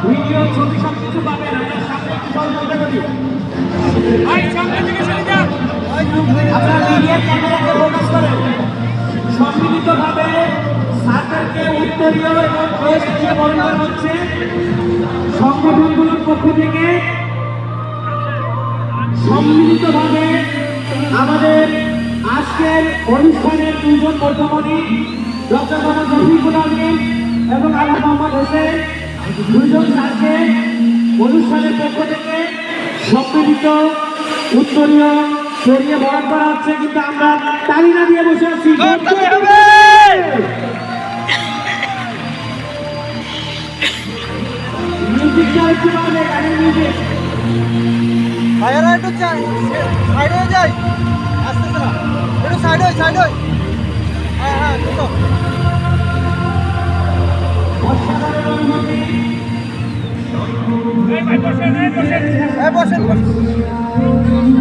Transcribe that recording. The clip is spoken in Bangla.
ভিডিও ছবি সব কিছু পাবেন। আমরা সামনে একটু সহযোগিতা করি। আপনার মিডিয়ার ক্যামেরাকে ফোকাস করেন। সম্মিলিতভাবে সার্কেলকে উত্তরীয় এবং ক্রেস্ট দিয়ে বরণ করা হচ্ছে সংগঠনগুলোর পক্ষ থেকে। সম্মিলিতভাবে আমাদের আজকের অনুষ্ঠানের দুজন মধ্যমণি ডক্টর মোহাম্মদ রফিকুল আলম এবং আলী মোহাম্মদ হোসেন দুজন স্যারকে অনুষ্ঠানের পক্ষ থেকে সম্মিলিত উত্তরীয় ছড়িয়ে বরণ করা হচ্ছে। কিন্তু আমরা তালি না দিয়ে বসে আছি। মিউজিক চালাচ্ছি, পাবে গানের মিউজিক। ভাইয়ারা একটু সাইড হয়ে যায়, আসতেছে না, একটু সাইড হয়ে হ্যাঁ হ্যাঁ দ্রুত। বসেন বসেন বসেন।